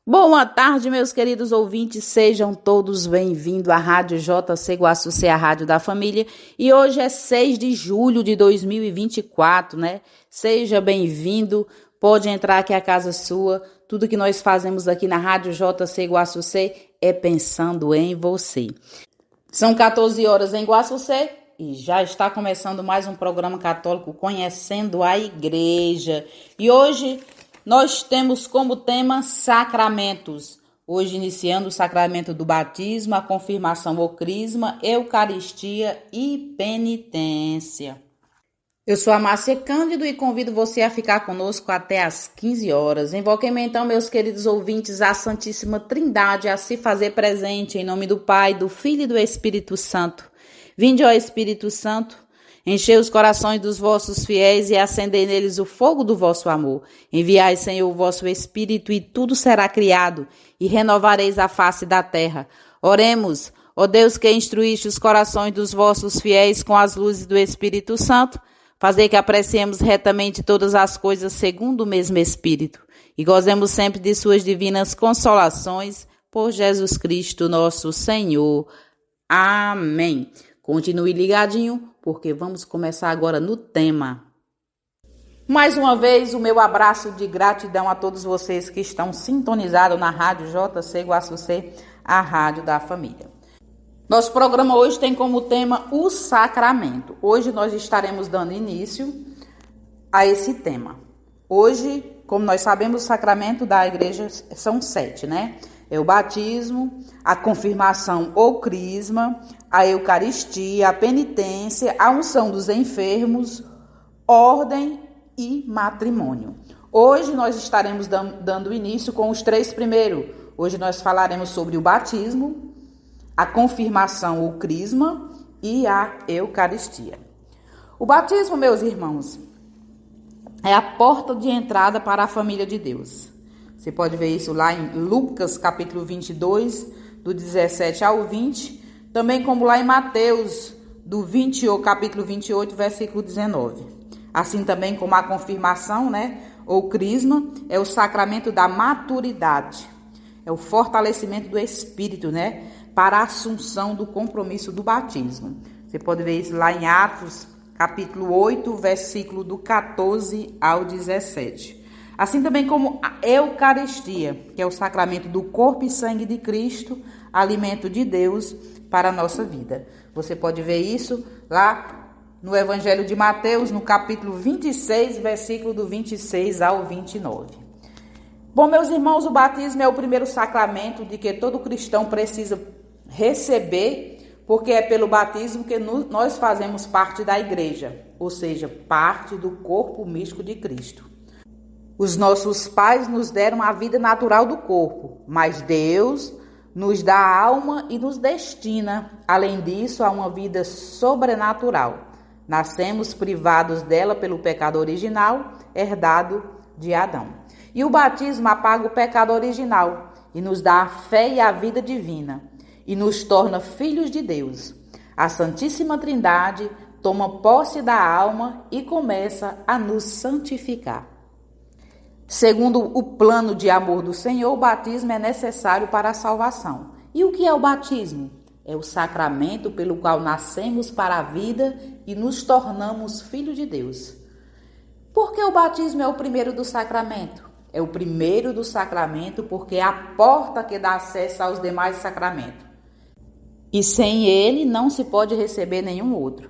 Boa tarde, meus queridos ouvintes, sejam todos bem-vindos à Rádio JC Guaçucê, a Rádio da Família. E hoje é 6 de julho de 2024, né? Seja bem-vindo, pode entrar aqui, a casa sua. Tudo que nós fazemos aqui na Rádio JC Guaçucê é pensando em você. São 14 horas em Guaçucê e já está começando mais um programa católico Conhecendo a Igreja. E hoje nós temos como tema sacramentos. Hoje iniciando o sacramento do batismo, a confirmação ou crisma, eucaristia e penitência. Eu sou a Márcia Cândido e convido você a ficar conosco até às 15 horas. Invoquem-me então, meus queridos ouvintes, a Santíssima Trindade a se fazer presente em nome do Pai, do Filho e do Espírito Santo. Vinde, ó Espírito Santo, enchei os corações dos vossos fiéis e acendei neles o fogo do vosso amor. Enviai, Senhor, o vosso Espírito e tudo será criado e renovareis a face da terra. Oremos, ó Deus que instruíste os corações dos vossos fiéis com as luzes do Espírito Santo, fazer que apreciemos retamente todas as coisas segundo o mesmo Espírito e gozemos sempre de suas divinas consolações por Jesus Cristo, nosso Senhor. Amém. Continue ligadinho, porque vamos começar agora no tema. Mais uma vez, o meu abraço de gratidão a todos vocês que estão sintonizados na Rádio JC Guaçucê, a Rádio da Família. Nosso programa hoje tem como tema o sacramento. Hoje nós estaremos dando início a esse tema. Hoje, como nós sabemos, o sacramento da igreja são 7, né? É o batismo, a confirmação ou crisma, a eucaristia, a penitência, a unção dos enfermos, ordem e matrimônio. Hoje nós estaremos dando início com os 3 primeiros. Hoje nós falaremos sobre o batismo, a confirmação ou crisma e a eucaristia. O batismo, meus irmãos, é a porta de entrada para a família de Deus. Você pode ver isso lá em Lucas, capítulo 22, do 17 ao 20, também como lá em Mateus, capítulo 28, versículo 19. Assim também como a confirmação, né, ou crisma, é o sacramento da maturidade, é o fortalecimento do espírito, né, para a assunção do compromisso do batismo. Você pode ver isso lá em Atos, capítulo 8, versículo do 14 ao 17. Assim também como a Eucaristia, que é o sacramento do corpo e sangue de Cristo, alimento de Deus para a nossa vida. Você pode ver isso lá no Evangelho de Mateus, no capítulo 26, versículo do 26 ao 29. Bom, meus irmãos, o batismo é o primeiro sacramento de que todo cristão precisa receber, porque é pelo batismo que nós fazemos parte da igreja, ou seja, parte do corpo místico de Cristo. Os nossos pais nos deram a vida natural do corpo, mas Deus nos dá a alma e nos destina, além disso, a uma vida sobrenatural. Nascemos privados dela pelo pecado original, herdado de Adão. E o batismo apaga o pecado original e nos dá a fé e a vida divina e nos torna filhos de Deus. A Santíssima Trindade toma posse da alma e começa a nos santificar. Segundo o plano de amor do Senhor, o batismo é necessário para a salvação. E o que é o batismo? É o sacramento pelo qual nascemos para a vida e nos tornamos filhos de Deus. Por que o batismo é o primeiro do sacramento? É o primeiro do sacramento porque é a porta que dá acesso aos demais sacramentos. E sem ele não se pode receber nenhum outro.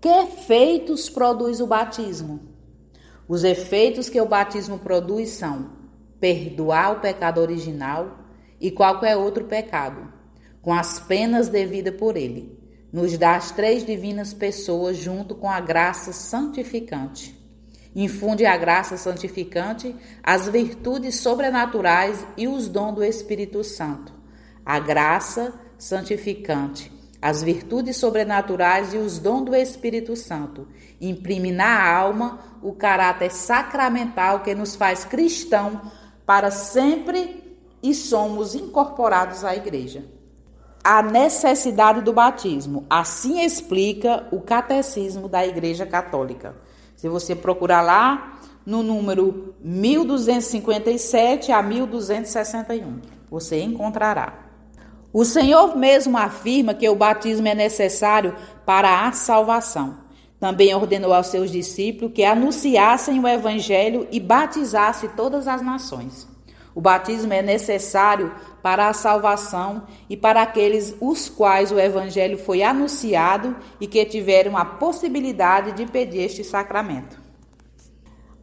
Que efeitos produz o batismo? Os efeitos que o batismo produz são perdoar o pecado original e qualquer outro pecado, com as penas devidas por ele. Nos dá as 3 divinas pessoas junto com a graça santificante. Infunde a graça santificante, as virtudes sobrenaturais e os dons do Espírito Santo. A graça santificante, as virtudes sobrenaturais e os dons do Espírito Santo imprime na alma o caráter sacramental que nos faz cristão para sempre e somos incorporados à igreja. A necessidade do batismo, assim explica o catecismo da Igreja Católica. Se você procurar lá no número 1257 a 1261. Você encontrará. O Senhor mesmo afirma que o batismo é necessário para a salvação. Também ordenou aos seus discípulos que anunciassem o evangelho e batizassem todas as nações. O batismo é necessário para a salvação e para aqueles os quais o evangelho foi anunciado e que tiveram a possibilidade de pedir este sacramento.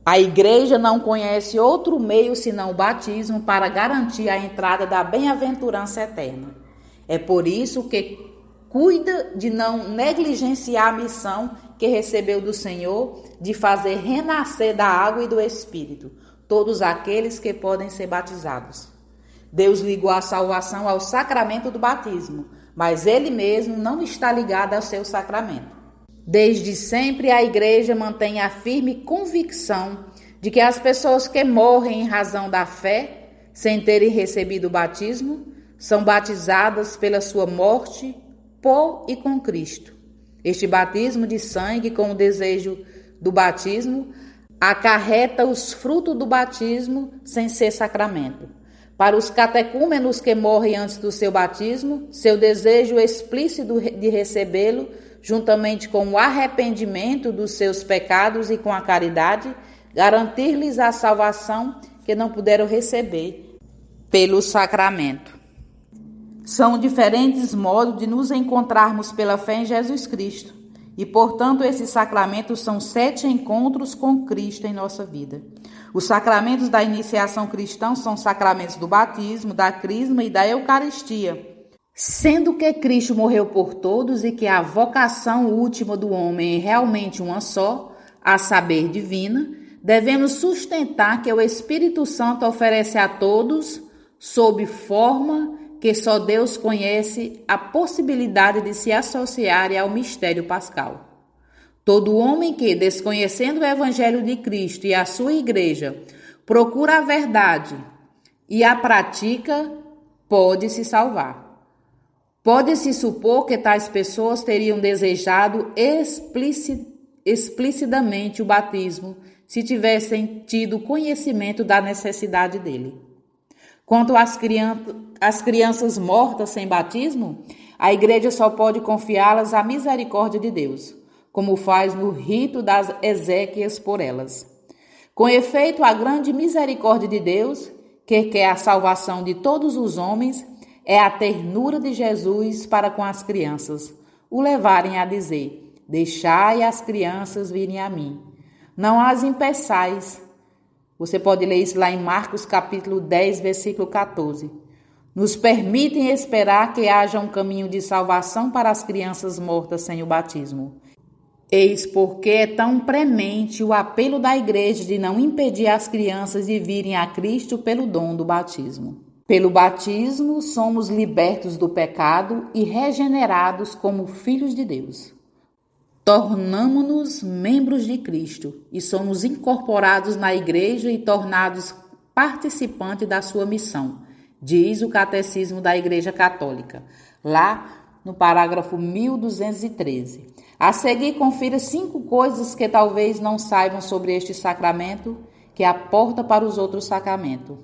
A igreja não conhece outro meio senão o batismo para garantir a entrada da bem-aventurança eterna. É por isso que cuida de não negligenciar a missão que recebeu do Senhor de fazer renascer da água e do Espírito todos aqueles que podem ser batizados. Deus ligou a salvação ao sacramento do batismo, mas Ele mesmo não está ligado ao seu sacramento. Desde sempre a igreja mantém a firme convicção de que as pessoas que morrem em razão da fé, sem terem recebido o batismo, são batizadas pela sua morte por e com Cristo. Este batismo de sangue, com o desejo do batismo, acarreta os frutos do batismo sem ser sacramento. Para os catecúmenos que morrem antes do seu batismo, seu desejo explícito de recebê-lo, juntamente com o arrependimento dos seus pecados e com a caridade, garantir-lhes a salvação que não puderam receber pelo sacramento. São diferentes modos de nos encontrarmos pela fé em Jesus Cristo. E, portanto, esses sacramentos são 7 encontros com Cristo em nossa vida. Os sacramentos da iniciação cristã são sacramentos do batismo, da crisma e da Eucaristia. Sendo que Cristo morreu por todos e que a vocação última do homem é realmente uma só, a saber, divina, devemos sustentar que o Espírito Santo oferece a todos, sob forma que só Deus conhece, a possibilidade de se associarem ao mistério pascal. Todo homem que, desconhecendo o Evangelho de Cristo e a sua igreja, procura a verdade e a pratica, pode se salvar. Pode-se supor que tais pessoas teriam desejado explicitamente o batismo se tivessem tido conhecimento da necessidade dele. Quanto às crianças mortas sem batismo, a igreja só pode confiá-las à misericórdia de Deus, como faz no rito das exéquias por elas. Com efeito, a grande misericórdia de Deus, que quer a salvação de todos os homens, é a ternura de Jesus para com as crianças, o levarem a dizer: deixai as crianças virem a mim, não as impeçais. Você pode ler isso lá em Marcos capítulo 10, versículo 14. Nos permitem esperar que haja um caminho de salvação para as crianças mortas sem o batismo. Eis porque é tão premente o apelo da igreja de não impedir as crianças de virem a Cristo pelo dom do batismo. Pelo batismo, somos libertos do pecado e regenerados como filhos de Deus. Tornamo-nos membros de Cristo e somos incorporados na igreja e tornados participantes da sua missão, diz o Catecismo da Igreja Católica, lá no parágrafo 1213. A seguir, confira 5 coisas que talvez não saibam sobre este sacramento, que é a porta para os outros sacramentos.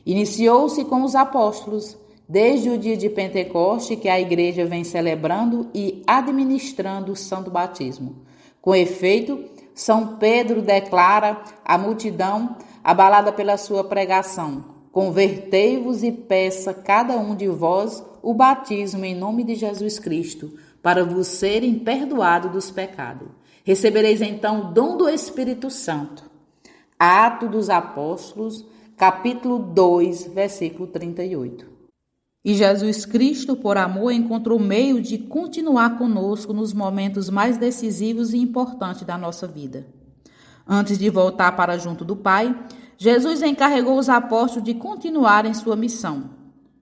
Iniciou-se com os apóstolos, desde o dia de Pentecoste, que a igreja vem celebrando e administrando o santo batismo. Com efeito, São Pedro declara à multidão, abalada pela sua pregação: convertei-vos e peça cada um de vós o batismo em nome de Jesus Cristo, para vos serem perdoados dos pecados. Recebereis então o dom do Espírito Santo. Atos dos Apóstolos, capítulo 2, versículo 38. E Jesus Cristo, por amor, encontrou meio de continuar conosco nos momentos mais decisivos e importantes da nossa vida. Antes de voltar para junto do Pai, Jesus encarregou os apóstolos de continuarem sua missão.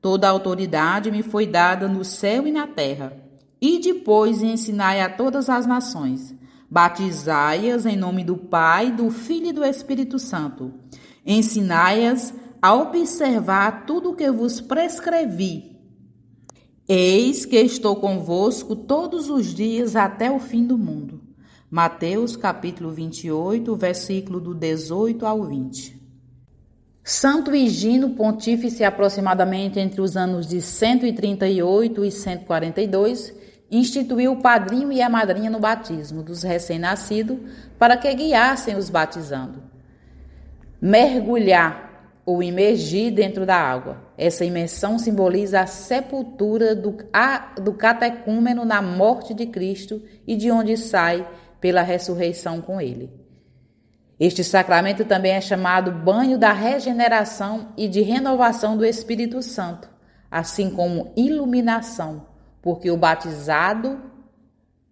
Toda a autoridade me foi dada no céu e na terra. E depois ensinai a todas as nações. Batizai-as em nome do Pai, do Filho e do Espírito Santo. Ensinai-as a observar tudo o que vos prescrevi. Eis que estou convosco todos os dias até o fim do mundo. Mateus capítulo 28, versículo do 18 ao 20. Santo Higino, pontífice aproximadamente entre os anos de 138 e 142, instituiu o padrinho e a madrinha no batismo dos recém-nascidos para que guiassem os batizando. Mergulhar ou imergir dentro da água. Essa imersão simboliza a sepultura do catecúmeno na morte de Cristo e de onde sai pela ressurreição com ele. Este sacramento também é chamado banho da regeneração e de renovação do Espírito Santo, assim como iluminação, porque o batizado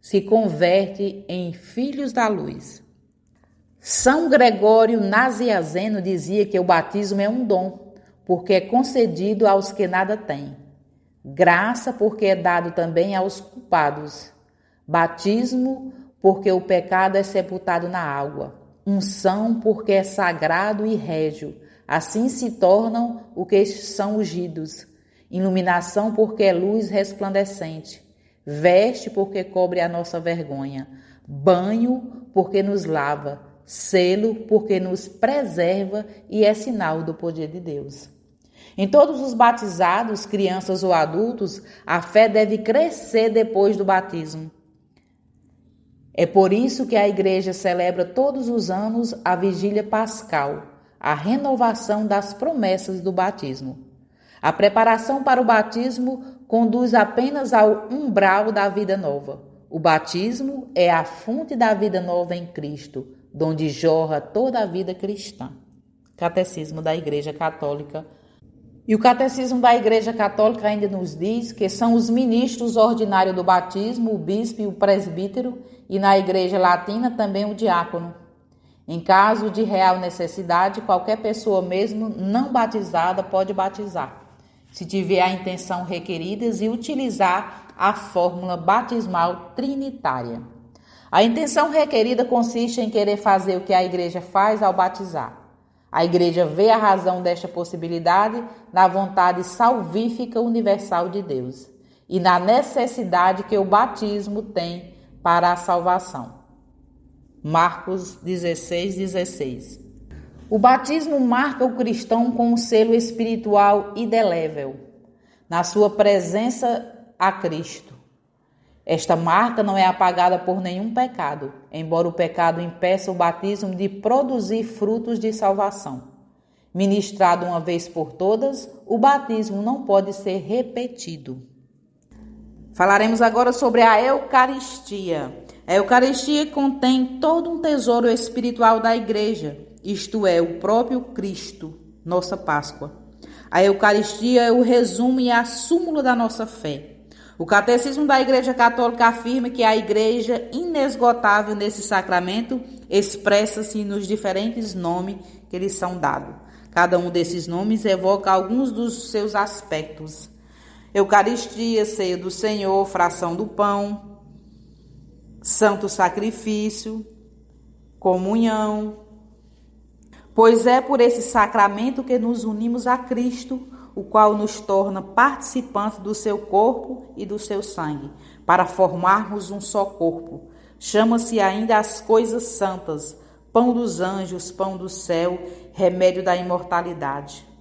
se converte em filhos da luz. São Gregório Nazianzeno dizia que o batismo é um dom, porque é concedido aos que nada têm. Graça, porque é dado também aos culpados. Batismo, porque o pecado é sepultado na água. Unção, porque é sagrado e régio. Assim se tornam o que são ungidos. Iluminação, porque é luz resplandecente. Veste, porque cobre a nossa vergonha. Banho, porque nos lava. Selo, porque nos preserva e é sinal do poder de Deus. Em todos os batizados, crianças ou adultos, a fé deve crescer depois do batismo. É por isso que a Igreja celebra todos os anos a Vigília Pascal, a renovação das promessas do batismo. A preparação para o batismo conduz apenas ao umbral da vida nova. O batismo é a fonte da vida nova em Cristo, donde jorra toda a vida cristã. Catecismo da Igreja Católica. E o Catecismo da Igreja Católica ainda nos diz que são os ministros ordinários do batismo, o bispo e o presbítero, e na Igreja Latina também o diácono. Em caso de real necessidade, qualquer pessoa mesmo não batizada pode batizar, se tiver a intenção requerida e utilizar a fórmula batismal trinitária. A intenção requerida consiste em querer fazer o que a Igreja faz ao batizar. A Igreja vê a razão desta possibilidade na vontade salvífica universal de Deus e na necessidade que o batismo tem para a salvação. Marcos 16:16. O batismo marca o cristão com um selo espiritual indelével, na sua presença a Cristo. Esta marca não é apagada por nenhum pecado, embora o pecado impeça o batismo de produzir frutos de salvação. Ministrado uma vez por todas, o batismo não pode ser repetido. Falaremos agora sobre a Eucaristia. A Eucaristia contém todo um tesouro espiritual da Igreja, isto é, o próprio Cristo, nossa Páscoa. A Eucaristia é o resumo e a súmula da nossa fé. O Catecismo da Igreja Católica afirma que a Igreja inesgotável nesse sacramento expressa-se nos diferentes nomes que lhes são dados. Cada um desses nomes evoca alguns dos seus aspectos. Eucaristia, ceia do Senhor, fração do pão, santo sacrifício, comunhão. Pois é por esse sacramento que nos unimos a Cristo, o qual nos torna participantes do seu corpo e do seu sangue, para formarmos um só corpo. Chama-se ainda as coisas santas, pão dos anjos, pão do céu, remédio da imortalidade.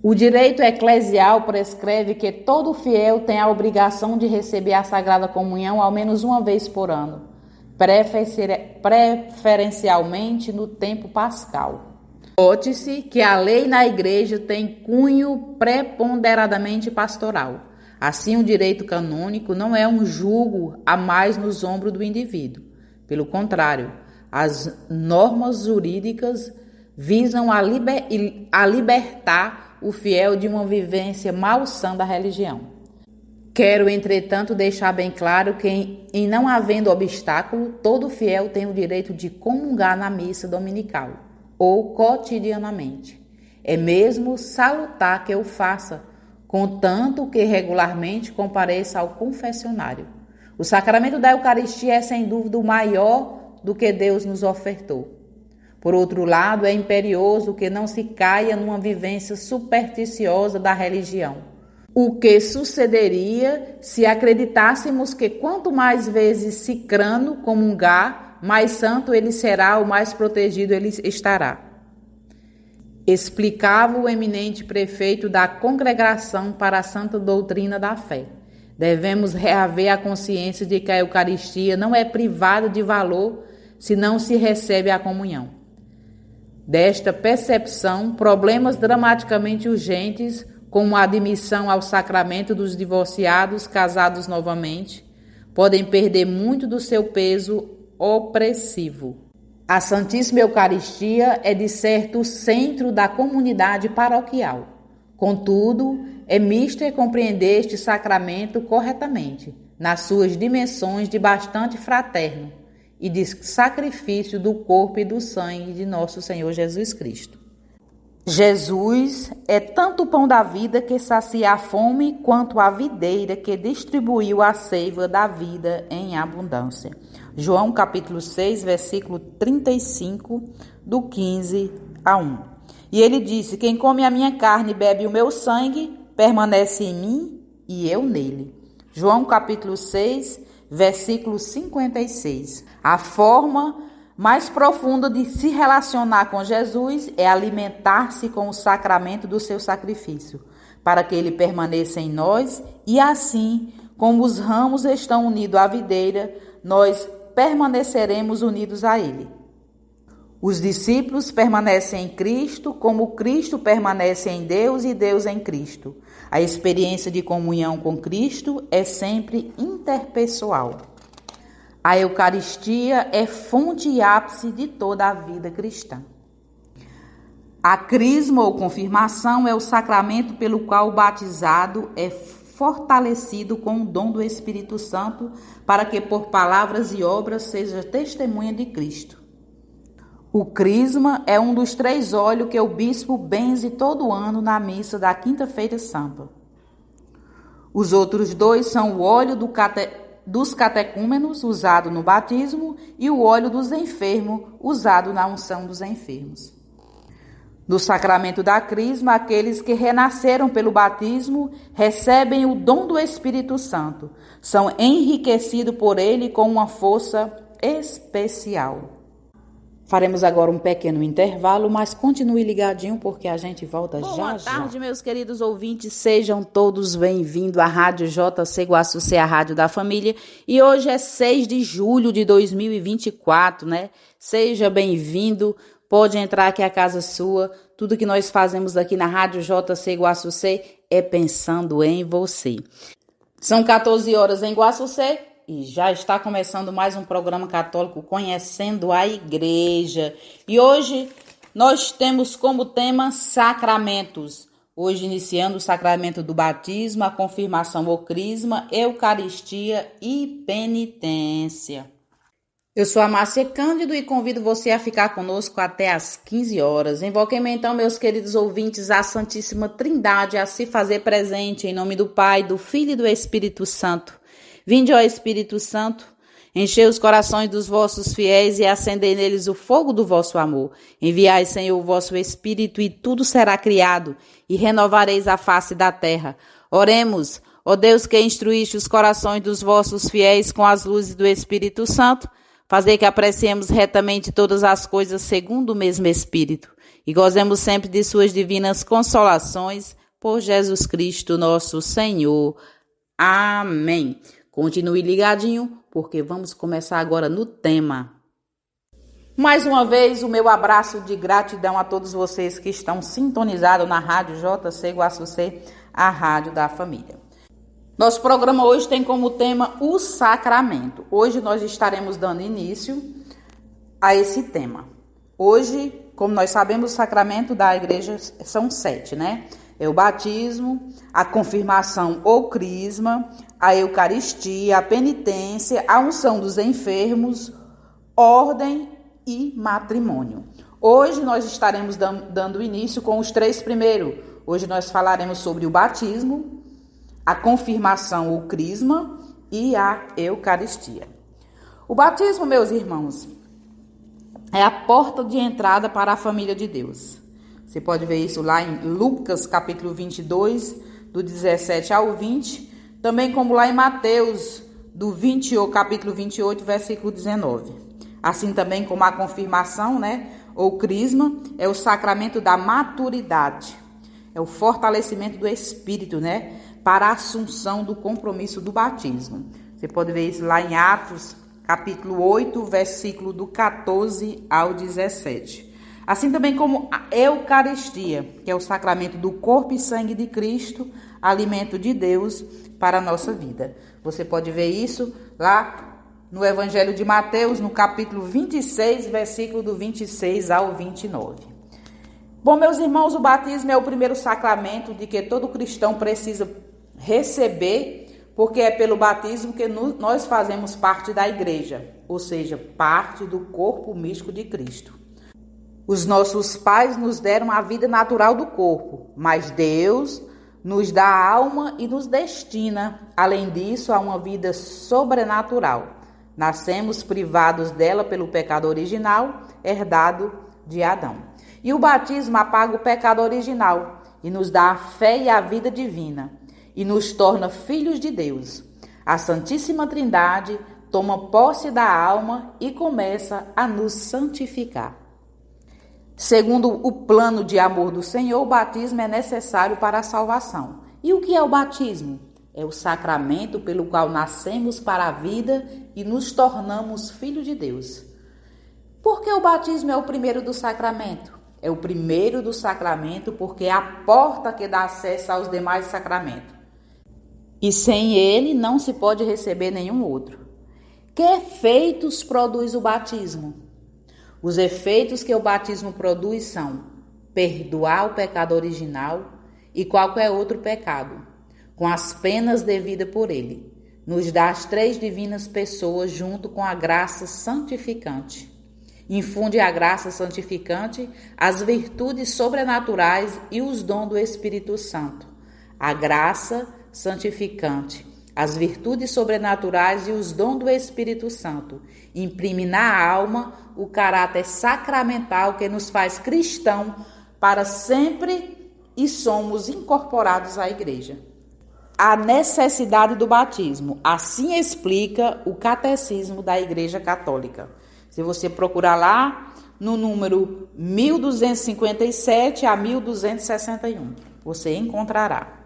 O direito eclesial prescreve que todo fiel tem a obrigação de receber a Sagrada Comunhão ao menos uma vez por ano, preferencialmente no tempo pascal. Note-se que a lei na Igreja tem cunho preponderadamente pastoral. Assim, o direito canônico não é um jugo a mais nos ombros do indivíduo. Pelo contrário, as normas jurídicas visam a libertar o fiel de uma vivência malsã da religião. Quero, entretanto, deixar bem claro que, em não havendo obstáculo, todo fiel tem o direito de comungar na missa dominical ou cotidianamente. É mesmo salutar que o faça, contanto que regularmente compareça ao confessionário. O sacramento da Eucaristia é, sem dúvida, o maior do que Deus nos ofertou. Por outro lado, é imperioso que não se caia numa vivência supersticiosa da religião, O que sucederia se acreditássemos que quanto mais vezes Cicrano comungar, mais santo ele será, ou mais protegido ele estará. Explicava o eminente prefeito da Congregação para a Santa Doutrina da Fé. Devemos reaver a consciência de que a Eucaristia não é privada de valor se não se recebe a comunhão. Desta percepção, problemas dramaticamente urgentes, como a admissão ao sacramento dos divorciados casados novamente, podem perder muito do seu peso opressivo. A Santíssima Eucaristia é, de certo, o centro da comunidade paroquial. Contudo, é mister compreender este sacramento corretamente, nas suas dimensões de bastante fraterno e de sacrifício do corpo e do sangue de nosso Senhor Jesus Cristo. Jesus é tanto o pão da vida que sacia a fome, quanto a videira que distribuiu a seiva da vida em abundância. João capítulo 6, versículo 35, do 15 a 1. E ele disse: quem come a minha carne e bebe o meu sangue, permanece em mim e eu nele. João capítulo 6, versículo 56. A forma mais profunda de se relacionar com Jesus é alimentar-se com o sacramento do seu sacrifício, para que ele permaneça em nós e assim, como os ramos estão unidos à videira, nós permaneceremos unidos a ele. Os discípulos permanecem em Cristo, como Cristo permanece em Deus e Deus em Cristo. A experiência de comunhão com Cristo é sempre interpessoal. A Eucaristia é fonte e ápice de toda a vida cristã. A crisma ou confirmação é o sacramento pelo qual o batizado é fortalecido com o dom do Espírito Santo, para que por palavras e obras seja testemunha de Cristo. O crisma é um dos 3 óleos que o bispo benze todo ano na missa da Quinta-feira Santa. Os outros 2 são o óleo dos catecúmenos, usado no batismo, e o óleo dos enfermos, usado na unção dos enfermos. No sacramento da crisma, aqueles que renasceram pelo batismo recebem o dom do Espírito Santo, são enriquecidos por ele com uma força especial. Faremos agora um pequeno intervalo, mas continue ligadinho porque a gente volta já já. Boa tarde, meus queridos ouvintes, sejam todos bem-vindos à Rádio JC Guaçucê, a Rádio da Família. E hoje é 6 de julho de 2024, né? Seja bem-vindo, pode entrar aqui, a casa sua. Tudo que nós fazemos aqui na Rádio JC Guaçucê é pensando em você. São 14 horas em Guaçucê. E já está começando mais um programa católico Conhecendo a Igreja. E hoje nós temos como tema sacramentos. Hoje iniciando o sacramento do batismo, a confirmação ou crisma, Eucaristia e penitência. Eu sou a Márcia Cândido e convido você a ficar conosco até às 15 horas. Invoquem-me então, meus queridos ouvintes, a Santíssima Trindade a se fazer presente em nome do Pai, do Filho e do Espírito Santo. Vinde, ó Espírito Santo, enchei os corações dos vossos fiéis e acendei neles o fogo do vosso amor. Enviai, Senhor, o vosso Espírito e tudo será criado e renovareis a face da terra. Oremos, ó Deus que instruíste os corações dos vossos fiéis com as luzes do Espírito Santo, fazei que apreciemos retamente todas as coisas segundo o mesmo Espírito e gozemos sempre de suas divinas consolações por Jesus Cristo, nosso Senhor. Amém. Continue ligadinho, porque vamos começar agora no tema. Mais uma vez, o meu abraço de gratidão a todos vocês que estão sintonizados na Rádio JC Guaçucê, a Rádio da Família. Nosso programa hoje tem como tema o sacramento. Hoje nós estaremos dando início a esse tema. Hoje, como nós sabemos, o sacramento da igreja são 7, né? É o batismo, a confirmação ou crisma, a Eucaristia, a penitência, a unção dos enfermos, ordem e matrimônio. Hoje nós estaremos dando início com os 3 primeiros. Hoje nós falaremos sobre o batismo, a confirmação ou crisma e a Eucaristia. O batismo, meus irmãos, é a porta de entrada para a família de Deus. Você pode ver isso lá em Lucas, capítulo 22, do 17 ao 20, também como lá em Mateus, capítulo 28, versículo 19. Assim também como a confirmação, ou crisma, é o sacramento da maturidade, é o fortalecimento do espírito, para a assunção do compromisso do batismo. Você pode ver isso lá em Atos, capítulo 8, versículo do 14 ao 17. Assim também como a Eucaristia, que é o sacramento do corpo e sangue de Cristo, alimento de Deus para a nossa vida. Você pode ver isso lá no Evangelho de Mateus, no capítulo 26, versículo do 26 ao 29. Bom, meus irmãos, o batismo é o primeiro sacramento de que todo cristão precisa receber, porque é pelo batismo que nós fazemos parte da igreja, ou seja, parte do corpo místico de Cristo. Os nossos pais nos deram a vida natural do corpo, mas Deus nos dá a alma e nos destina, além disso, a uma vida sobrenatural. Nascemos privados dela pelo pecado original, herdado de Adão. E o batismo apaga o pecado original e nos dá a fé e a vida divina, e nos torna filhos de Deus. A Santíssima Trindade toma posse da alma e começa a nos santificar. Segundo o plano de amor do Senhor, o batismo é necessário para a salvação. E o que é o batismo? É o sacramento pelo qual nascemos para a vida e nos tornamos filhos de Deus. Por que o batismo é o primeiro do sacramento? É o primeiro do sacramento porque é a porta que dá acesso aos demais sacramentos. E sem ele não se pode receber nenhum outro. Que efeitos produz o batismo? Os efeitos que o batismo produz são perdoar o pecado original e qualquer outro pecado, com as penas devidas por ele. Nos dá as três divinas pessoas junto com a graça santificante. Infunde a graça santificante, as virtudes sobrenaturais e os dons do Espírito Santo. A graça santificante, as virtudes sobrenaturais e os dons do Espírito Santo imprime na alma o caráter sacramental que nos faz cristão para sempre e somos incorporados à igreja. A necessidade do batismo, assim explica o Catecismo da Igreja Católica. Se você procurar lá no número 1257 a 1261, você encontrará.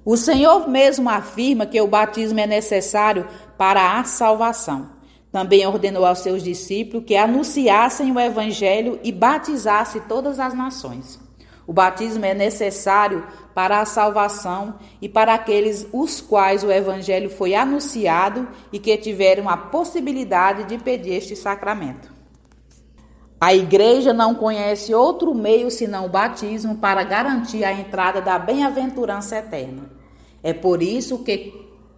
O Senhor mesmo afirma que o batismo é necessário para a salvação. Também ordenou aos seus discípulos que anunciassem o Evangelho e batizassem todas as nações. O batismo é necessário para a salvação e para aqueles os quais o Evangelho foi anunciado e que tiveram a possibilidade de pedir este sacramento. A Igreja não conhece outro meio senão o batismo para garantir a entrada da bem-aventurança eterna. É por isso que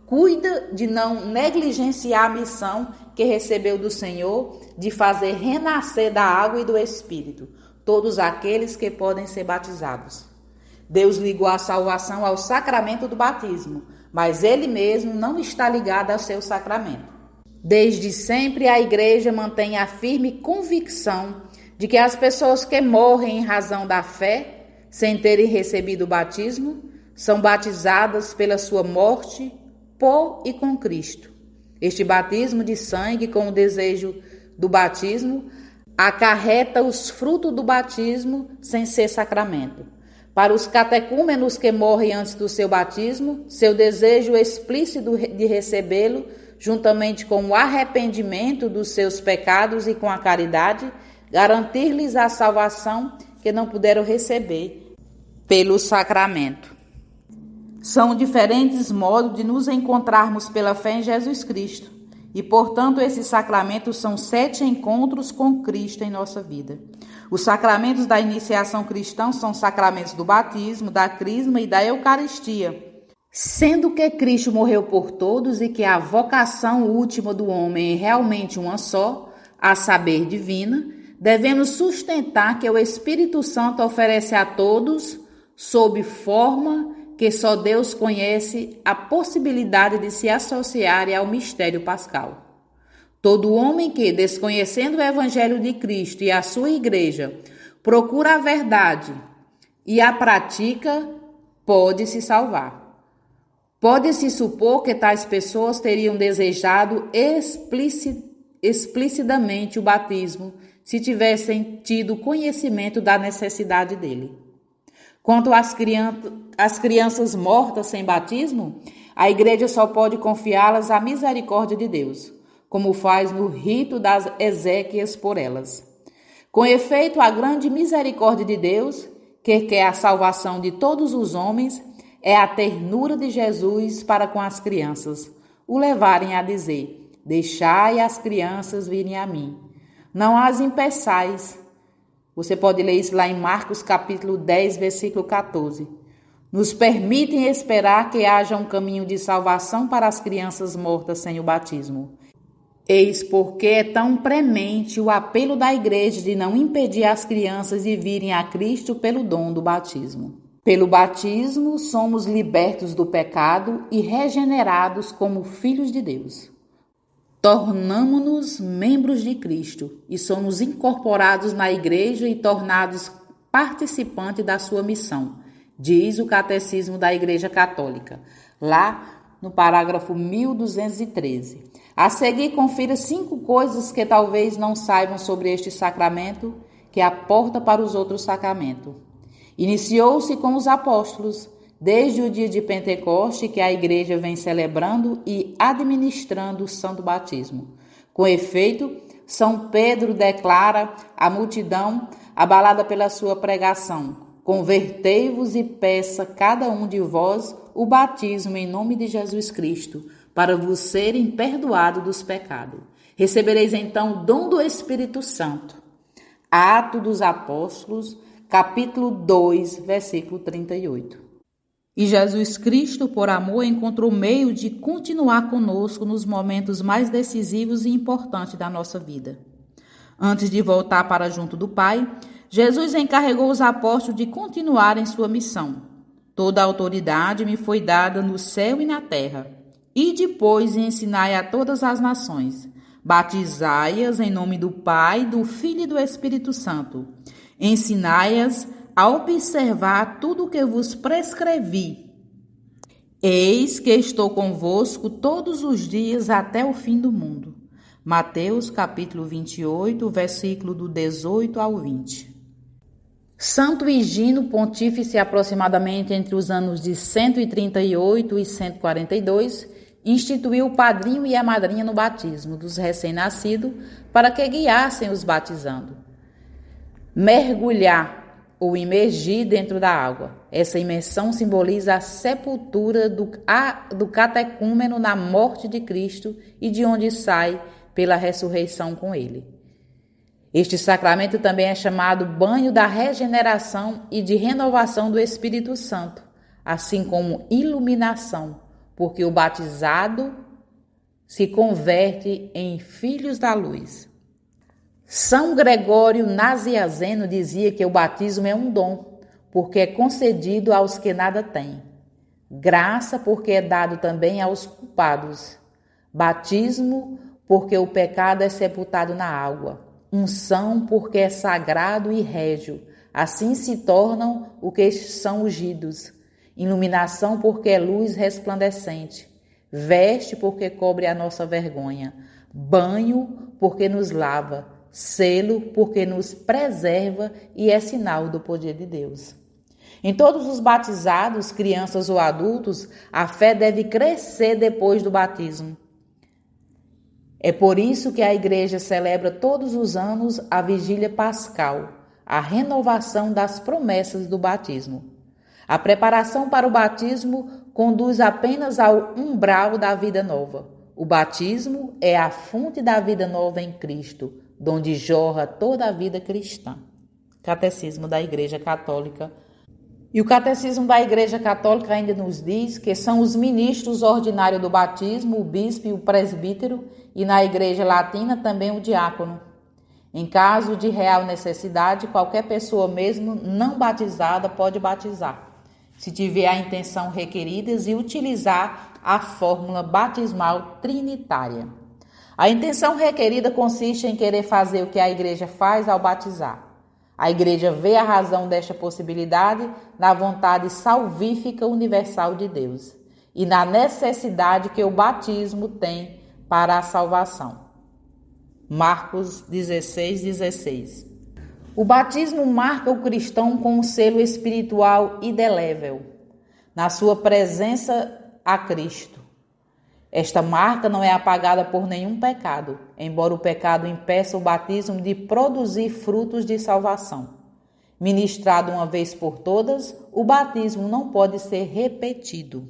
cuida de não negligenciar a missão que recebeu do Senhor de fazer renascer da água e do Espírito todos aqueles que podem ser batizados. Deus ligou a salvação ao sacramento do batismo, mas Ele mesmo não está ligado ao seu sacramento. Desde sempre a Igreja mantém a firme convicção de que as pessoas que morrem em razão da fé, sem terem recebido o batismo, são batizadas pela sua morte por e com Cristo. Este batismo de sangue, com o desejo do batismo, acarreta os frutos do batismo sem ser sacramento. Para os catecúmenos que morrem antes do seu batismo, seu desejo explícito de recebê-lo, juntamente com o arrependimento dos seus pecados e com a caridade, garantir-lhes a salvação que não puderam receber pelo sacramento. São diferentes modos de nos encontrarmos pela fé em Jesus Cristo. E, portanto, esses sacramentos são 7 encontros com Cristo em nossa vida. Os sacramentos da iniciação cristã são sacramentos do batismo, da crisma e da Eucaristia. Sendo que Cristo morreu por todos e que a vocação última do homem é realmente uma só, a saber, divina, devemos sustentar que o Espírito Santo oferece a todos, sob forma que só Deus conhece, a possibilidade de se associarem ao mistério pascal. Todo homem que, desconhecendo o Evangelho de Cristo e a sua igreja, procura a verdade e a pratica, pode se salvar. Pode-se supor que tais pessoas teriam desejado explicitamente o batismo se tivessem tido conhecimento da necessidade dele. Quanto às crianças mortas sem batismo, a igreja só pode confiá-las à misericórdia de Deus, como faz no rito das exéquias por elas. Com efeito, a grande misericórdia de Deus, que quer a salvação de todos os homens, é a ternura de Jesus para com as crianças, o levarem a dizer: deixai as crianças virem a mim, não as impeçais. Você pode ler isso lá em Marcos capítulo 10, versículo 14. Nos permitem esperar que haja um caminho de salvação para as crianças mortas sem o batismo. Eis porque é tão premente o apelo da igreja de não impedir as crianças de virem a Cristo pelo dom do batismo. Pelo batismo, somos libertos do pecado e regenerados como filhos de Deus. Tornamo-nos membros de Cristo e somos incorporados na igreja e tornados participantes da sua missão, diz o Catecismo da Igreja Católica, lá no parágrafo 1213. A seguir, confira 5 coisas que talvez não saibam sobre este sacramento, que é a porta para os outros sacramentos. Iniciou-se com os apóstolos, desde o dia de Pentecoste que a igreja vem celebrando e administrando o santo batismo. Com efeito, São Pedro declara à multidão, abalada pela sua pregação: convertei-vos e peça cada um de vós o batismo em nome de Jesus Cristo, para vos serem perdoados dos pecados. Recebereis então o dom do Espírito Santo. Atos dos Apóstolos, capítulo 2, versículo 38. E Jesus Cristo, por amor, encontrou meio de continuar conosco nos momentos mais decisivos e importantes da nossa vida. Antes de voltar para junto do Pai, Jesus encarregou os apóstolos de continuarem sua missão. Toda a autoridade me foi dada no céu e na terra. E depois ensinai a todas as nações. Batizai-as em nome do Pai, do Filho e do Espírito Santo. Ensinai-as a observar tudo o que vos prescrevi. Eis que estou convosco todos os dias até o fim do mundo. Mateus capítulo 28, versículo do 18 ao 20. Santo Higino, pontífice aproximadamente entre os anos de 138 e 142, instituiu o padrinho e a madrinha no batismo dos recém-nascidos para que guiassem os batizando. Mergulhar ou imergir dentro da água. Essa imersão simboliza a sepultura do catecúmeno na morte de Cristo e de onde sai pela ressurreição com ele. Este sacramento também é chamado banho da regeneração e de renovação do Espírito Santo, assim como iluminação, porque o batizado se converte em filhos da luz. São Gregório Nazianzeno dizia que o batismo é um dom, porque é concedido aos que nada têm. Graça, porque é dado também aos culpados. Batismo, porque o pecado é sepultado na água. Unção, porque é sagrado e régio. Assim se tornam o que são ungidos. Iluminação, porque é luz resplandecente. Veste, porque cobre a nossa vergonha. Banho, porque nos lava. Selo, porque nos preserva e é sinal do poder de Deus. Em todos os batizados, crianças ou adultos, a fé deve crescer depois do batismo. É por isso que a igreja celebra todos os anos a vigília pascal, a renovação das promessas do batismo. A preparação para o batismo conduz apenas ao umbral da vida nova. O batismo é a fonte da vida nova em Cristo, donde jorra toda a vida cristã. Catecismo da Igreja Católica. E o Catecismo da Igreja Católica ainda nos diz que são os ministros ordinários do batismo, o bispo e o presbítero, e na Igreja Latina também o diácono. Em caso de real necessidade, qualquer pessoa mesmo não batizada pode batizar, se tiver a intenção requerida e utilizar a fórmula batismal trinitária. A intenção requerida consiste em querer fazer o que a igreja faz ao batizar. A igreja vê a razão desta possibilidade na vontade salvífica universal de Deus. e na necessidade que o batismo tem para a salvação. Marcos 16:16. O batismo marca o cristão com um selo espiritual indelével na sua presença a Cristo. Esta marca não é apagada por nenhum pecado, embora o pecado impeça o batismo de produzir frutos de salvação. Ministrado uma vez por todas, o batismo não pode ser repetido.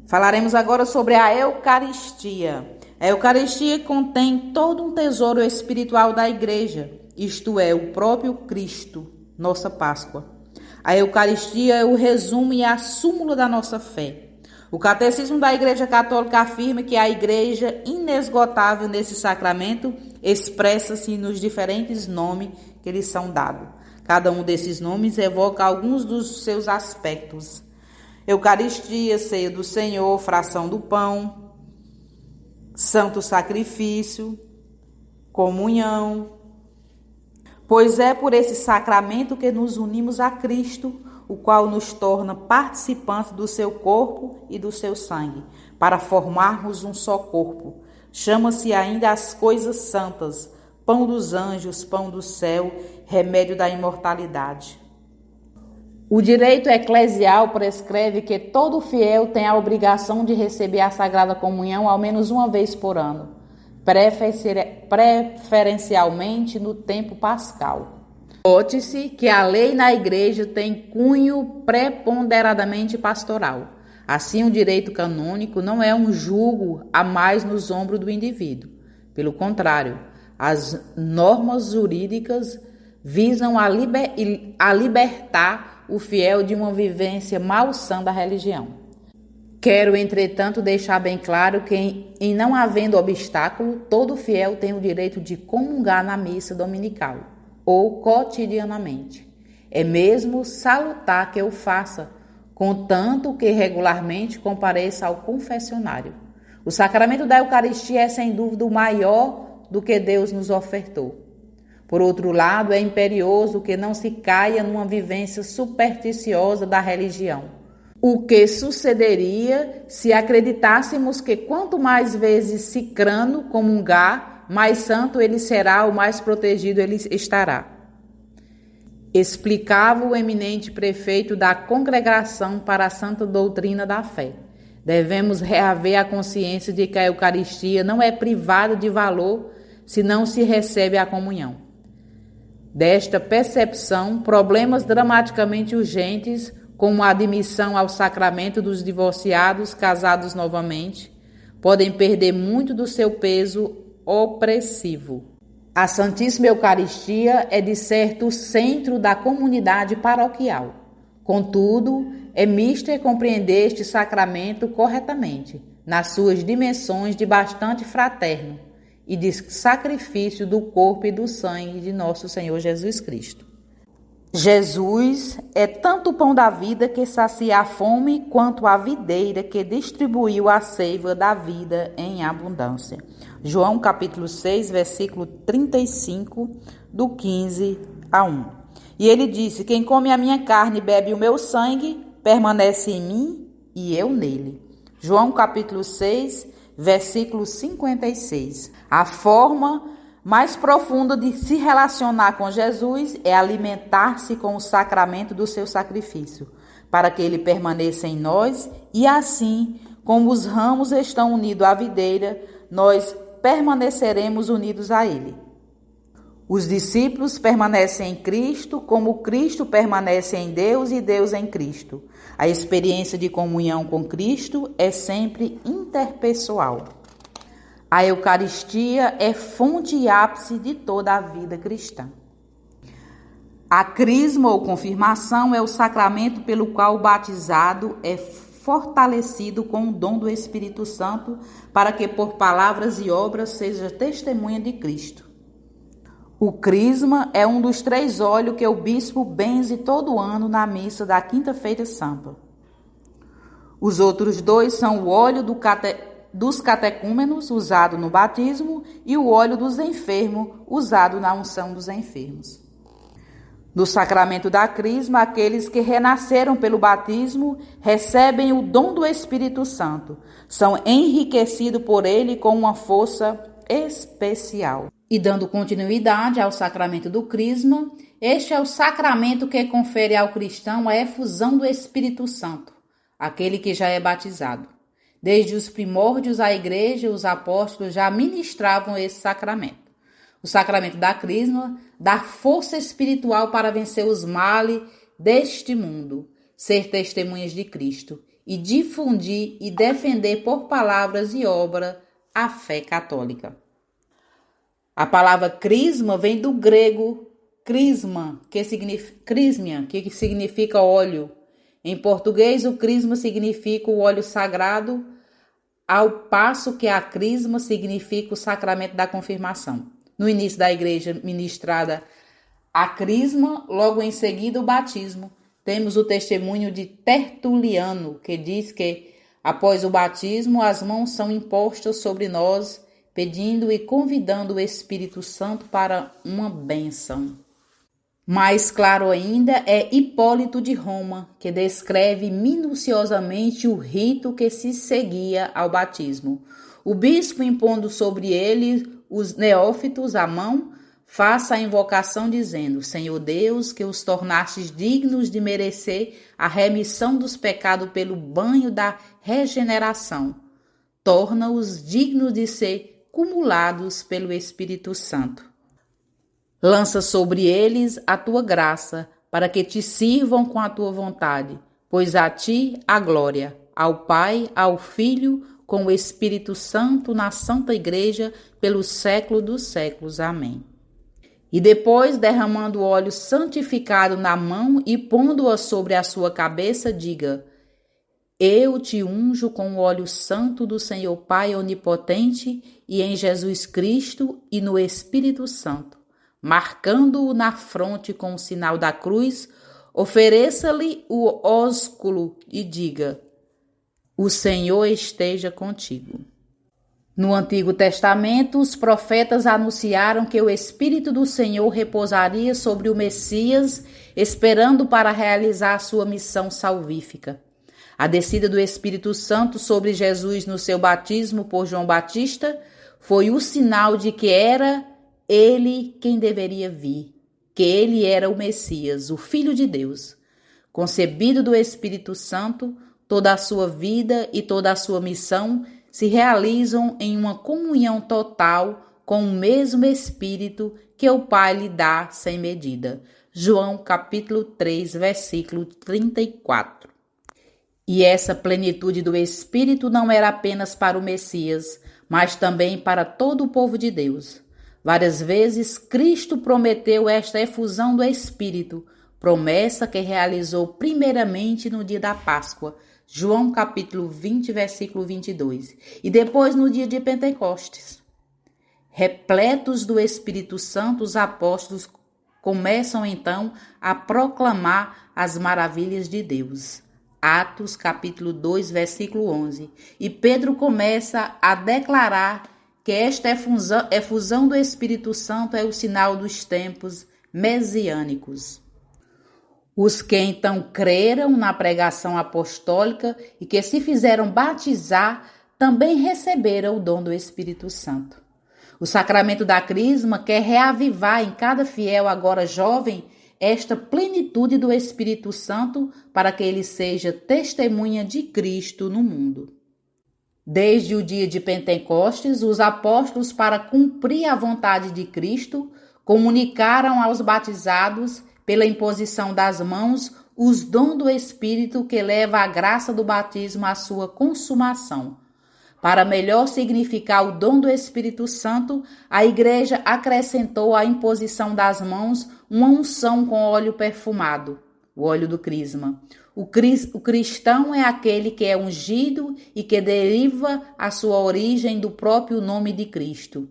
Falaremos agora sobre a Eucaristia. A Eucaristia contém todo um tesouro espiritual da Igreja, isto é, o próprio Cristo, nossa Páscoa. A Eucaristia é o resumo e a súmula da nossa fé. O Catecismo da Igreja Católica afirma que a Igreja inesgotável nesse sacramento expressa-se nos diferentes nomes que lhes são dados. Cada um desses nomes evoca alguns dos seus aspectos. Eucaristia, ceia do Senhor, fração do pão, santo sacrifício, comunhão. Pois é por esse sacramento que nos unimos a Cristo, o qual nos torna participantes do seu corpo e do seu sangue, para formarmos um só corpo. Chama-se ainda as coisas santas, pão dos anjos, pão do céu, remédio da imortalidade. O direito eclesial prescreve que todo fiel tem a obrigação de receber a Sagrada Comunhão ao menos uma vez por ano, preferencialmente no tempo pascal. Note-se que a lei na Igreja tem cunho preponderadamente pastoral. Assim, o direito canônico não é um jugo a mais nos ombros do indivíduo. Pelo contrário, as normas jurídicas visam a libertar o fiel de uma vivência malsã da religião. Quero, entretanto, deixar bem claro que, em não havendo obstáculo, todo fiel tem o direito de comungar na missa dominical ou cotidianamente. É mesmo salutar que o faça, contanto que regularmente compareça ao confessionário. O sacramento da Eucaristia é, sem dúvida, o maior do que Deus nos ofertou. Por outro lado, é imperioso que não se caia numa vivência supersticiosa da religião. O que sucederia se acreditássemos que quanto mais vezes Cicrano comungar, mais santo ele será, ou mais protegido ele estará. Explicava o eminente prefeito da Congregação para a Santa Doutrina da Fé. Devemos reaver a consciência de que a Eucaristia não é privada de valor se não se recebe a comunhão. Desta percepção, problemas dramaticamente urgentes, como a admissão ao sacramento dos divorciados casados novamente, podem perder muito do seu peso opressivo. A Santíssima Eucaristia é, de certo, o centro da comunidade paroquial. Contudo, é mister compreender este sacramento corretamente, nas suas dimensões de bastante fraterno e de sacrifício do corpo e do sangue de nosso Senhor Jesus Cristo. Jesus é tanto o pão da vida que sacia a fome, quanto a videira que distribuiu a seiva da vida em abundância. João capítulo 6, versículo 35, do 15 a 1. E ele disse: quem come a minha carne e bebe o meu sangue, permanece em mim e eu nele. João capítulo 6, versículo 56. A forma mais profunda de se relacionar com Jesus é alimentar-se com o sacramento do seu sacrifício, para que ele permaneça em nós e assim, como os ramos estão unidos à videira, nós permaneceremos unidos a ele. Os discípulos permanecem em Cristo, como Cristo permanece em Deus e Deus em Cristo. A experiência de comunhão com Cristo é sempre interpessoal. A Eucaristia é fonte e ápice de toda a vida cristã. A crisma ou confirmação é o sacramento pelo qual o batizado é fortalecido com o dom do Espírito Santo para que por palavras e obras seja testemunha de Cristo. O crisma é um dos 3 óleos que o bispo benze todo ano na missa da Quinta-feira Santa. Os outros 2 são o óleo dos catecúmenos, usado no batismo, e o óleo dos enfermos, usado na unção dos enfermos. No sacramento da Crisma, aqueles que renasceram pelo batismo recebem o dom do Espírito Santo, são enriquecidos por ele com uma força especial. E dando continuidade ao sacramento do Crisma, este é o sacramento que confere ao cristão a efusão do Espírito Santo, aquele que já é batizado. Desde os primórdios a Igreja, os apóstolos já ministravam esse sacramento. O sacramento da Crisma dá força espiritual para vencer os males deste mundo, ser testemunhas de Cristo e difundir e defender por palavras e obra a fé católica. A palavra crisma vem do grego crisma, que significa óleo. Em português, o crisma significa o óleo sagrado, ao passo que a crisma significa o sacramento da confirmação. No início da igreja ministrada a crisma, logo em seguida o batismo. Temos o testemunho de Tertuliano, que diz que, após o batismo, as mãos são impostas sobre nós, pedindo e convidando o Espírito Santo para uma bênção. Mais claro ainda é Hipólito de Roma, que descreve minuciosamente o rito que se seguia ao batismo. O bispo, impondo sobre ele os neófitos a mão, faça a invocação dizendo: Senhor Deus, que os tornastes dignos de merecer a remissão dos pecados pelo banho da regeneração, torna-os dignos de ser cumulados pelo Espírito Santo. Lança sobre eles a tua graça, para que te sirvam com a tua vontade, pois a ti a glória, ao Pai, ao Filho, com o Espírito Santo na Santa Igreja, pelos séculos dos séculos. Amém. E depois, derramando o óleo santificado na mão e pondo-a sobre a sua cabeça, diga: Eu te unjo com o óleo santo do Senhor Pai Onipotente e em Jesus Cristo e no Espírito Santo. Marcando-o na fronte com o sinal da cruz, ofereça-lhe o ósculo e diga: O Senhor esteja contigo. No Antigo Testamento, os profetas anunciaram que o Espírito do Senhor repousaria sobre o Messias, esperando para realizar sua missão salvífica. A descida do Espírito Santo sobre Jesus no seu batismo por João Batista foi o sinal de que era ele quem deveria vir, que ele era o Messias, o Filho de Deus. Concebido do Espírito Santo, toda a sua vida e toda a sua missão se realizam em uma comunhão total com o mesmo Espírito que o Pai lhe dá sem medida. João capítulo 3, versículo 34. E essa plenitude do Espírito não era apenas para o Messias, mas também para todo o povo de Deus. Várias vezes Cristo prometeu esta efusão do Espírito, promessa que realizou primeiramente no dia da Páscoa, João capítulo 20, versículo 22, e depois no dia de Pentecostes. Repletos do Espírito Santo, os apóstolos começam então a proclamar as maravilhas de Deus. Atos capítulo 2, versículo 11. E Pedro começa a declarar que esta efusão do Espírito Santo é o sinal dos tempos messiânicos. Os que então creram na pregação apostólica e que se fizeram batizar também receberam o dom do Espírito Santo. O sacramento da Crisma quer reavivar em cada fiel agora jovem esta plenitude do Espírito Santo para que ele seja testemunha de Cristo no mundo. Desde o dia de Pentecostes, os apóstolos, para cumprir a vontade de Cristo, comunicaram aos batizados pela imposição das mãos, os dons do Espírito que leva a graça do batismo à sua consumação. Para melhor significar o dom do Espírito Santo, a Igreja acrescentou à imposição das mãos uma unção com óleo perfumado, o óleo do crisma. O cristão é aquele que é ungido e que deriva a sua origem do próprio nome de Cristo.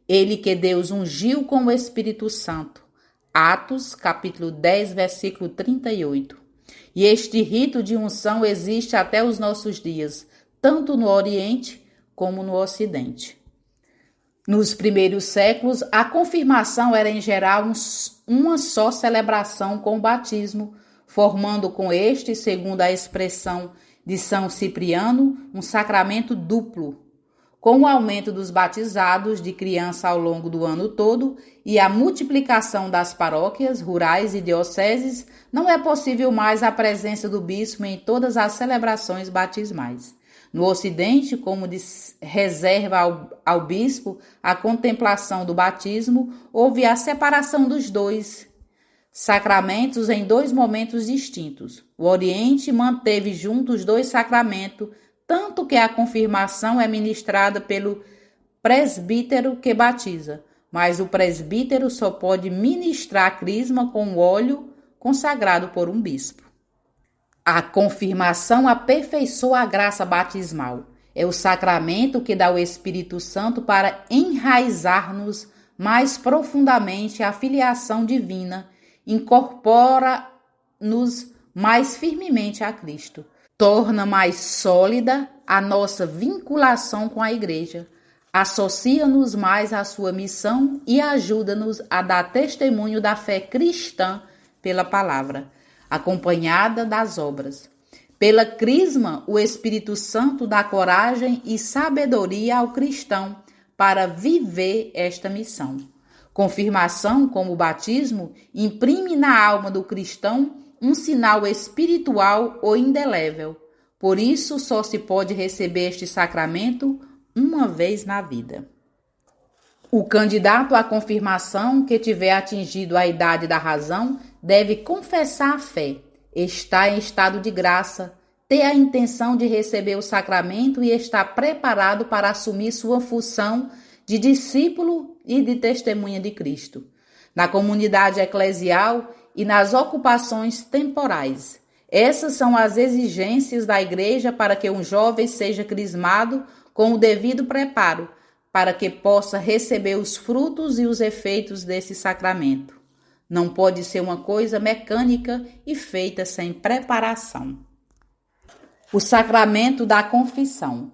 Ele que Deus ungiu com o Espírito Santo. Atos, capítulo 10, versículo 38. E este rito de unção existe até os nossos dias, tanto no Oriente como no Ocidente. Nos primeiros séculos, a confirmação era em geral uma só celebração com o batismo, formando com este, segundo a expressão de São Cipriano, um sacramento duplo. Com o aumento dos batizados de criança ao longo do ano todo e a multiplicação das paróquias, rurais e dioceses, não é possível mais a presença do bispo em todas as celebrações batismais. No Ocidente, como de reserva ao bispo a contemplação do batismo, houve a separação dos dois sacramentos em dois momentos distintos. O Oriente manteve juntos os dois sacramentos, tanto que a confirmação é ministrada pelo presbítero que batiza, mas o presbítero só pode ministrar a crisma com o óleo consagrado por um bispo. A confirmação aperfeiçoa a graça batismal. É o sacramento que dá o Espírito Santo para enraizar-nos mais profundamente a filiação divina, incorpora-nos mais firmemente a Cristo, torna mais sólida a nossa vinculação com a Igreja, associa-nos mais à sua missão e ajuda-nos a dar testemunho da fé cristã pela palavra, acompanhada das obras. Pela crisma, o Espírito Santo dá coragem e sabedoria ao cristão para viver esta missão. Confirmação, como o batismo, imprime na alma do cristão um sinal espiritual ou indelével. Por isso, só se pode receber este sacramento uma vez na vida. O candidato à confirmação que tiver atingido a idade da razão deve confessar a fé, estar em estado de graça, ter a intenção de receber o sacramento e estar preparado para assumir sua função de discípulo e de testemunha de Cristo, na comunidade eclesial e nas ocupações temporais. Essas são as exigências da Igreja para que um jovem seja crismado com o devido preparo, para que possa receber os frutos e os efeitos desse sacramento. Não pode ser uma coisa mecânica e feita sem preparação. O sacramento da confissão.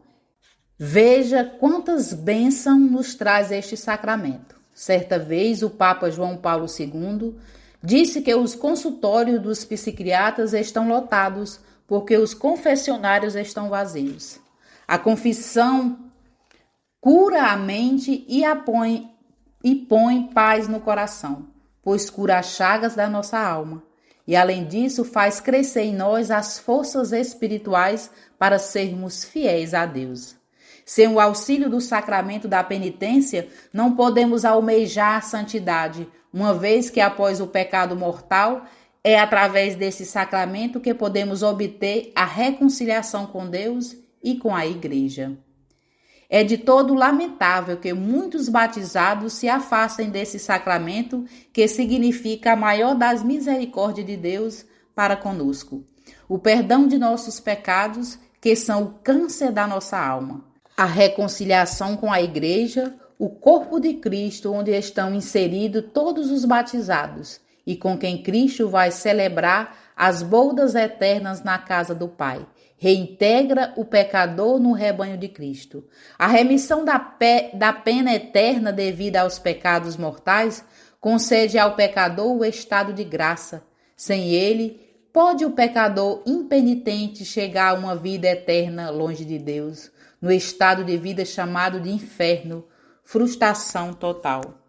Veja quantas bênçãos nos traz este sacramento. Certa vez, o Papa João Paulo II disse que os consultórios dos psiquiatras estão lotados porque os confessionários estão vazios. A confissão cura a mente e põe paz no coração, pois cura as chagas da nossa alma. E, além disso, faz crescer em nós as forças espirituais para sermos fiéis a Deus. Sem o auxílio do sacramento da penitência, não podemos almejar a santidade, uma vez que após o pecado mortal, é através desse sacramento que podemos obter a reconciliação com Deus e com a Igreja. É de todo lamentável que muitos batizados se afastem desse sacramento, que significa a maior das misericórdias de Deus para conosco. O perdão de nossos pecados, que são o câncer da nossa alma. A reconciliação com a Igreja, o corpo de Cristo, onde estão inseridos todos os batizados, e com quem Cristo vai celebrar as bodas eternas na casa do Pai. Reintegra o pecador no rebanho de Cristo. A remissão da pena eterna devida aos pecados mortais concede ao pecador o estado de graça. Sem ele, pode o pecador impenitente chegar a uma vida eterna longe de Deus, no estado de vida chamado de inferno, frustração total.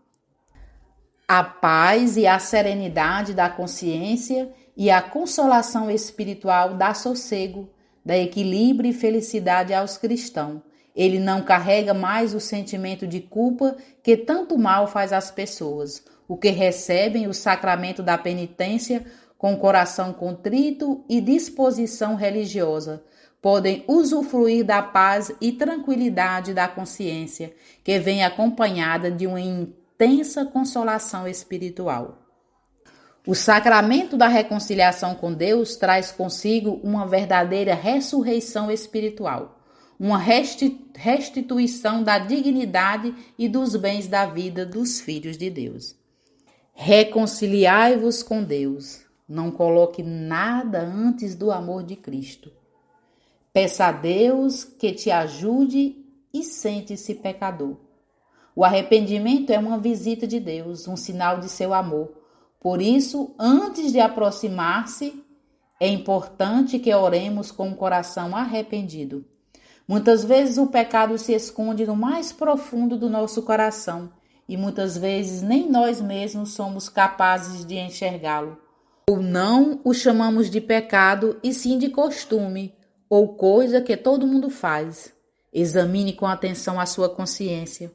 A paz e a serenidade da consciência e a consolação espiritual dá sossego, dá equilíbrio e felicidade aos cristãos. Ele não carrega mais o sentimento de culpa que tanto mal faz às pessoas, o que recebem o sacramento da penitência com coração contrito e disposição religiosa, podem usufruir da paz e tranquilidade da consciência, que vem acompanhada de uma intensa consolação espiritual. O sacramento da reconciliação com Deus traz consigo uma verdadeira ressurreição espiritual, uma restituição da dignidade e dos bens da vida dos filhos de Deus. Reconciliai-vos com Deus. Não coloque nada antes do amor de Cristo. Peça a Deus que te ajude e sente-se pecador. O arrependimento é uma visita de Deus, um sinal de seu amor. Por isso, antes de aproximar-se, é importante que oremos com o coração arrependido. Muitas vezes o pecado se esconde no mais profundo do nosso coração e muitas vezes nem nós mesmos somos capazes de enxergá-lo. Ou não o chamamos de pecado e sim de costume ou coisa que todo mundo faz. Examine com atenção a sua consciência.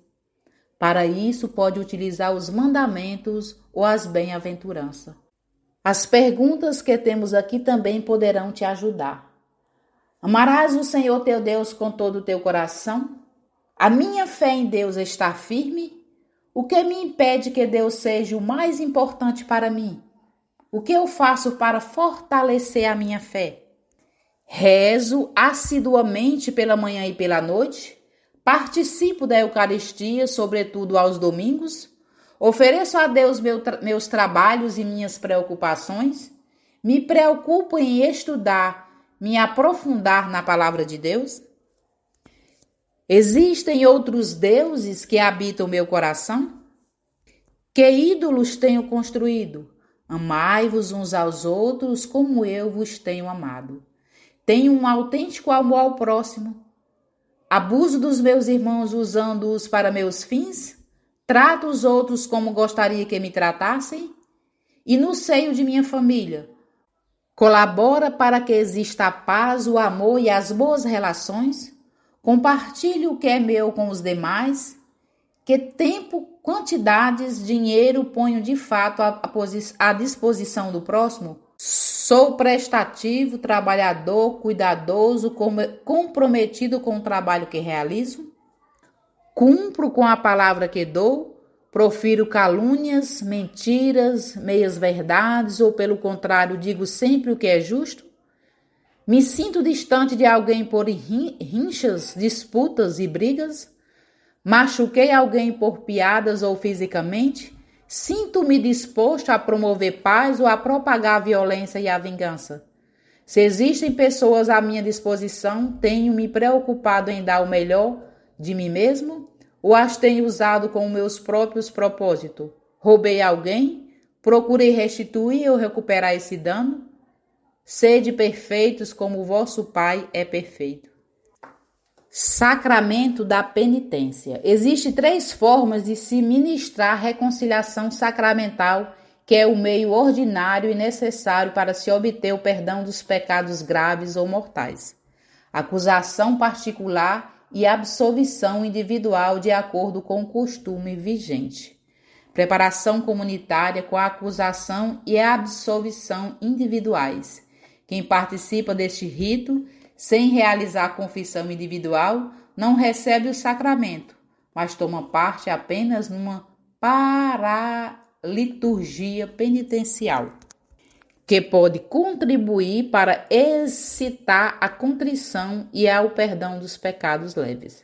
Para isso, pode utilizar os mandamentos ou as bem-aventuranças. As perguntas que temos aqui também poderão te ajudar. Amarás o Senhor teu Deus com todo o teu coração? A minha fé em Deus está firme? O que me impede que Deus seja o mais importante para mim? O que eu faço para fortalecer a minha fé? Rezo assiduamente pela manhã e pela noite? Participo da Eucaristia, sobretudo aos domingos? Ofereço a Deus meus trabalhos e minhas preocupações? Me preocupo em estudar, me aprofundar na palavra de Deus? Existem outros deuses que habitam meu coração? Que ídolos tenho construído? Amai-vos uns aos outros como eu vos tenho amado. Tenho um autêntico amor ao próximo? Abuso dos meus irmãos usando-os para meus fins? Trato os outros como gostaria que me tratassem? E no seio de minha família, colabora para que exista a paz, o amor e as boas relações? Compartilho o que é meu com os demais? Que tempo, quantidades, dinheiro ponho de fato à disposição do próximo? Sou prestativo, trabalhador, cuidadoso, comprometido com o trabalho que realizo? Cumpro com a palavra que dou? Profiro calúnias, mentiras, meias-verdades ou, pelo contrário, digo sempre o que é justo? Me sinto distante de alguém por rinchas, disputas e brigas? Machuquei alguém por piadas ou fisicamente? Sinto-me disposto a promover paz ou a propagar a violência e a vingança? Se existem pessoas à minha disposição, tenho me preocupado em dar o melhor de mim mesmo? Ou as tenho usado com meus próprios propósitos? Roubei alguém? Procurei restituir ou recuperar esse dano? Sede perfeitos como o vosso Pai é perfeito. Sacramento da penitência. Existem 3 formas de se ministrar reconciliação sacramental, que é o meio ordinário e necessário para se obter o perdão dos pecados graves ou mortais. Acusação particular e absolvição individual de acordo com o costume vigente. Preparação comunitária com a acusação e a absolvição individuais. Quem participa deste rito, sem realizar a confissão individual, não recebe o sacramento, mas toma parte apenas numa paraliturgia penitencial, que pode contribuir para excitar a contrição e ao perdão dos pecados leves.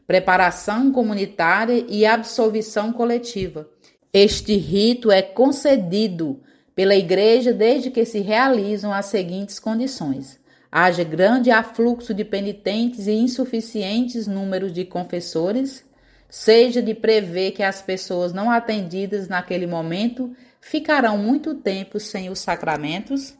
Preparação comunitária e absolvição coletiva. Este rito é concedido pela Igreja desde que se realizam as seguintes condições: haja grande afluxo de penitentes e insuficientes números de confessores, seja de prever que as pessoas não atendidas naquele momento ficarão muito tempo sem os sacramentos.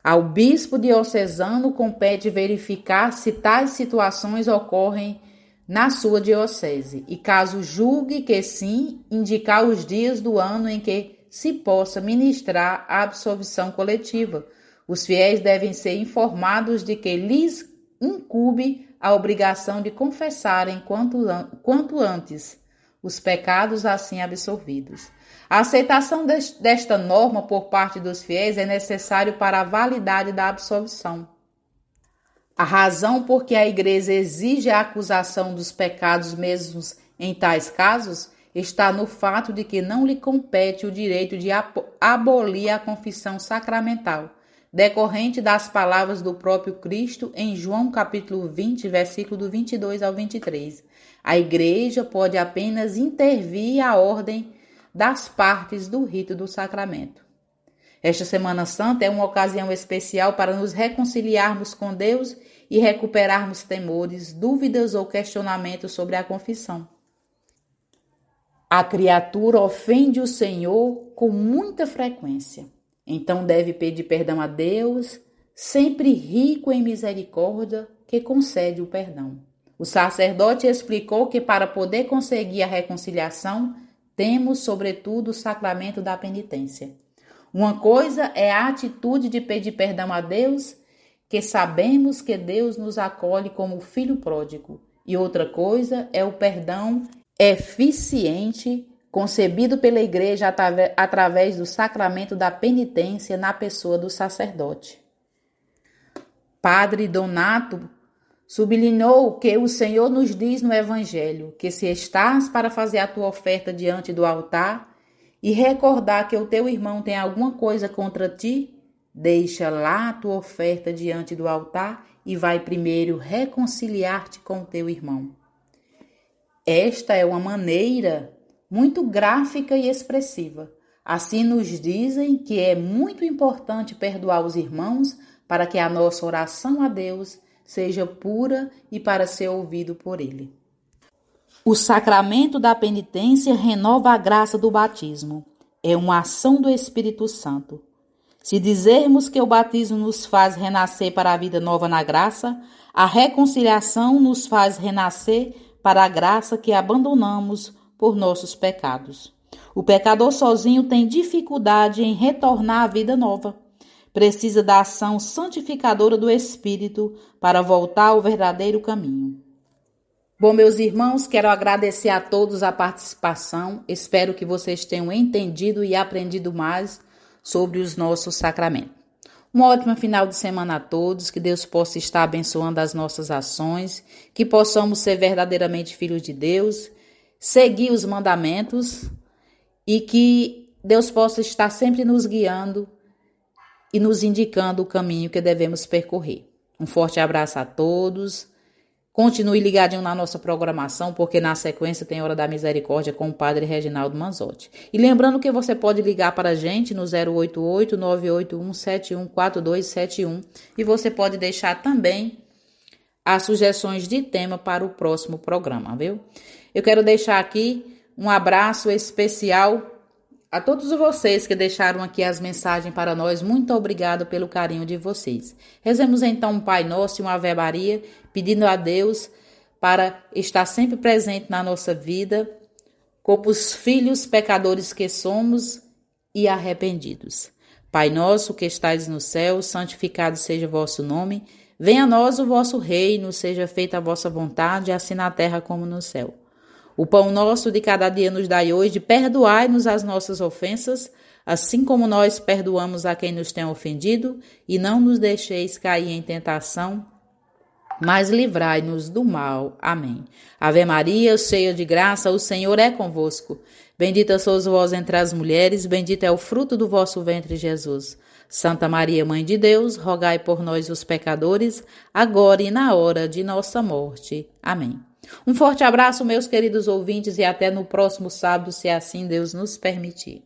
Ao bispo diocesano compete verificar se tais situações ocorrem na sua diocese e, caso julgue que sim, indicar os dias do ano em que se possa ministrar a absolvição coletiva. Os fiéis devem ser informados de que lhes incumbe a obrigação de confessarem quanto antes os pecados assim absolvidos. A aceitação desta norma por parte dos fiéis é necessário para a validade da absolvição. A razão por que a Igreja exige a acusação dos pecados mesmos em tais casos está no fato de que não lhe compete o direito de abolir a confissão sacramental, decorrente das palavras do próprio Cristo em João capítulo 20, versículo do 22 ao 23. A Igreja pode apenas intervir a ordem das partes do rito do sacramento. Esta Semana Santa é uma ocasião especial para nos reconciliarmos com Deus e recuperarmos temores, dúvidas ou questionamentos sobre a confissão. A criatura ofende o Senhor com muita frequência. Então deve pedir perdão a Deus, sempre rico em misericórdia, que concede o perdão. O sacerdote explicou que para poder conseguir a reconciliação, temos, sobretudo, o sacramento da penitência. Uma coisa é a atitude de pedir perdão a Deus, que sabemos que Deus nos acolhe como filho pródigo, e outra coisa é o perdão eficiente concebido pela Igreja através do sacramento da penitência na pessoa do sacerdote. Padre Donato sublinhou que o Senhor nos diz no Evangelho que se estás para fazer a tua oferta diante do altar e recordar que o teu irmão tem alguma coisa contra ti, deixa lá a tua oferta diante do altar e vai primeiro reconciliar-te com o teu irmão. Esta é uma maneira muito gráfica e expressiva. Assim nos dizem que é muito importante perdoar os irmãos para que a nossa oração a Deus seja pura e para ser ouvido por Ele. O sacramento da penitência renova a graça do batismo. É uma ação do Espírito Santo. Se dizermos que o batismo nos faz renascer para a vida nova na graça, a reconciliação nos faz renascer para a graça que abandonamos por nossos pecados. O pecador sozinho tem dificuldade em retornar à vida nova. Precisa da ação santificadora do Espírito para voltar ao verdadeiro caminho. Bom, meus irmãos, quero agradecer a todos a participação. Espero que vocês tenham entendido e aprendido mais sobre os nossos sacramentos. Um ótimo final de semana a todos, que Deus possa estar abençoando as nossas ações, que possamos ser verdadeiramente filhos de Deus, seguir os mandamentos e que Deus possa estar sempre nos guiando e nos indicando o caminho que devemos percorrer. Um forte abraço a todos. Continue ligadinho na nossa programação, porque na sequência tem Hora da Misericórdia com o Padre Reginaldo Manzotti. E lembrando que você pode ligar para a gente no 088-981-714271 e você pode deixar também as sugestões de tema para o próximo programa, viu? Eu quero deixar aqui um abraço especial a todos vocês que deixaram aqui as mensagens para nós. Muito obrigado pelo carinho de vocês. Rezemos então um Pai Nosso e uma Ave Maria, pedindo a Deus para estar sempre presente na nossa vida, como os filhos pecadores que somos e arrependidos. Pai nosso que estais no céu, santificado seja o vosso nome. Venha a nós o vosso reino, seja feita a vossa vontade, assim na terra como no céu. O pão nosso de cada dia nos dai hoje, perdoai-nos as nossas ofensas, assim como nós perdoamos a quem nos tem ofendido, e não nos deixeis cair em tentação, mas livrai-nos do mal. Amém. Ave Maria, cheia de graça, o Senhor é convosco. Bendita sois vós entre as mulheres, bendito é o fruto do vosso ventre, Jesus. Santa Maria, Mãe de Deus, rogai por nós os pecadores, agora e na hora de nossa morte. Amém. Um forte abraço, meus queridos ouvintes, e até no próximo sábado, se assim Deus nos permitir.